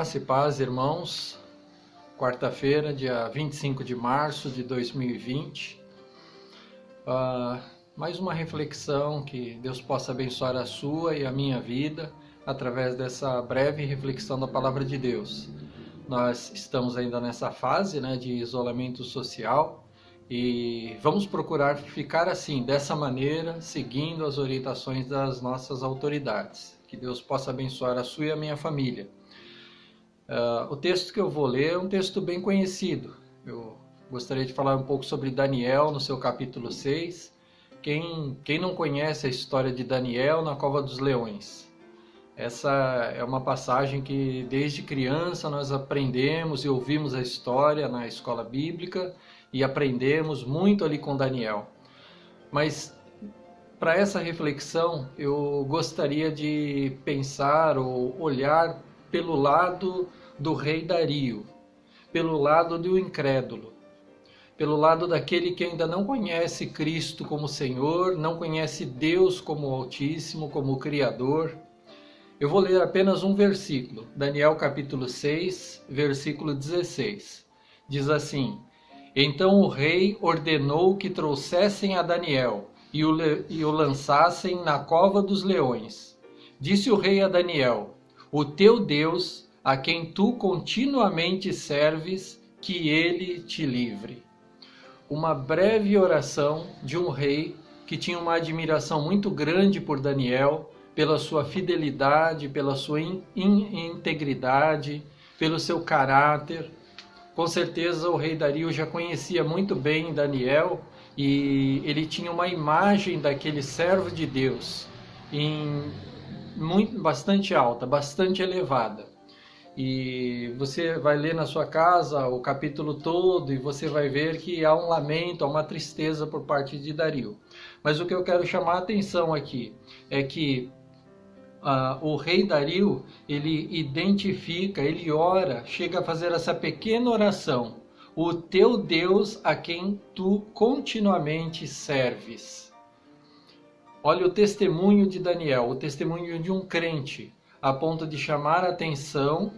Graça e paz, irmãos. Quarta-feira, dia 25 de março de 2020. Mais uma reflexão, que Deus possa abençoar a sua e a minha vida através dessa breve reflexão da Palavra de Deus. Nós estamos ainda nessa fase, de isolamento social e vamos procurar ficar assim, dessa maneira, seguindo as orientações das nossas autoridades. Que Deus possa abençoar a sua e a minha família. O texto que eu vou ler é um texto bem conhecido. Eu gostaria de falar um pouco sobre Daniel no seu capítulo 6. Quem não conhece a história de Daniel na Cova dos Leões? Essa é uma passagem que desde criança nós aprendemos e ouvimos a história na escola bíblica e aprendemos muito ali com Daniel. Mas para essa reflexão eu gostaria de pensar ou olhar pelo lado do rei Dario, pelo lado do incrédulo, pelo lado daquele que ainda não conhece Cristo como Senhor, não conhece Deus como Altíssimo, como Criador. Eu vou ler apenas um versículo, Daniel capítulo 6, versículo 16. Diz assim: Então o rei ordenou que trouxessem a Daniel e o lançassem na cova dos leões. Disse o rei a Daniel: O teu Deus, a quem tu continuamente serves, que ele te livre. Uma breve oração de um rei que tinha uma admiração muito grande por Daniel, pela sua fidelidade, pela sua integridade, pelo seu caráter. Com certeza o rei Dario já conhecia muito bem Daniel e ele tinha uma imagem daquele servo de Deus bastante alta, bastante elevada. E você vai ler na sua casa o capítulo todo e você vai ver que há um lamento, há uma tristeza por parte de Dario. Mas o que eu quero chamar a atenção aqui é que o rei Dario, ele identifica, ele ora, chega a fazer essa pequena oração: o teu Deus a quem tu continuamente serves. Olha o testemunho de Daniel, o testemunho de um crente, a ponto de chamar a atenção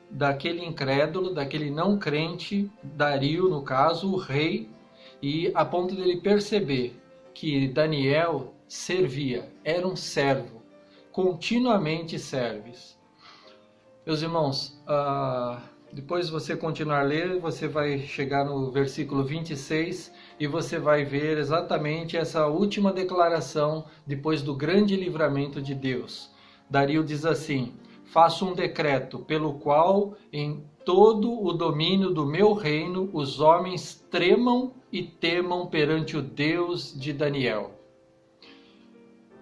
daquele incrédulo, daquele não crente, Dario no caso, o rei, e a ponto de ele perceber que Daniel servia, era um servo, continuamente serves. Meus irmãos, depois você continuar a ler, você vai chegar no versículo 26 e você vai ver exatamente essa última declaração depois do grande livramento de Deus. Dario diz assim: faço um decreto pelo qual em todo o domínio do meu reino os homens tremam e temam perante o Deus de Daniel.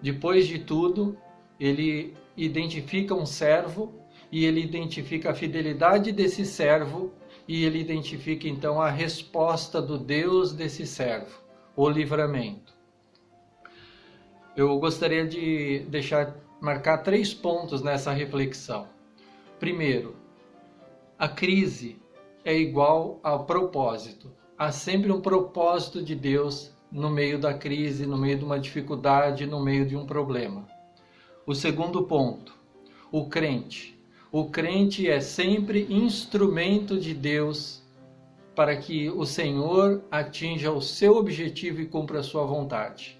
Depois de tudo, ele identifica um servo e ele identifica a fidelidade desse servo e ele identifica então a resposta do Deus desse servo, o livramento. Eu gostaria de marcar 3 pontos nessa reflexão. Primeiro, a crise é igual ao propósito. Há sempre um propósito de Deus no meio da crise, no meio de uma dificuldade, no meio de um problema. O segundo ponto, o crente. O crente é sempre instrumento de Deus para que o Senhor atinja o seu objetivo e cumpra a sua vontade.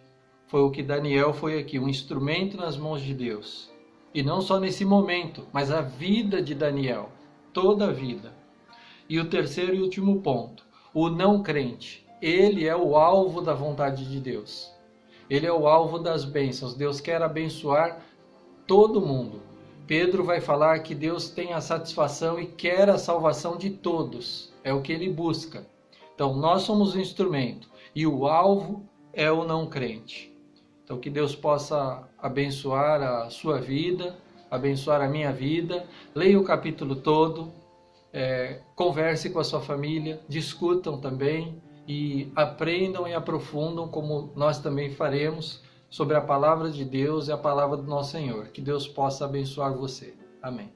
Foi o que Daniel foi aqui, um instrumento nas mãos de Deus. E não só nesse momento, mas a vida de Daniel, toda a vida. E o terceiro e último ponto, o não crente. Ele é o alvo da vontade de Deus. Ele é o alvo das bênçãos. Deus quer abençoar todo mundo. Pedro vai falar que Deus tem a satisfação e quer a salvação de todos. É o que ele busca. Então nós somos o instrumento e o alvo é o não crente. Então que Deus possa abençoar a sua vida, abençoar a minha vida. Leia o capítulo todo, converse com a sua família, discutam também e aprendam e aprofundam, como nós também faremos, sobre a palavra de Deus e a palavra do nosso Senhor. Que Deus possa abençoar você. Amém.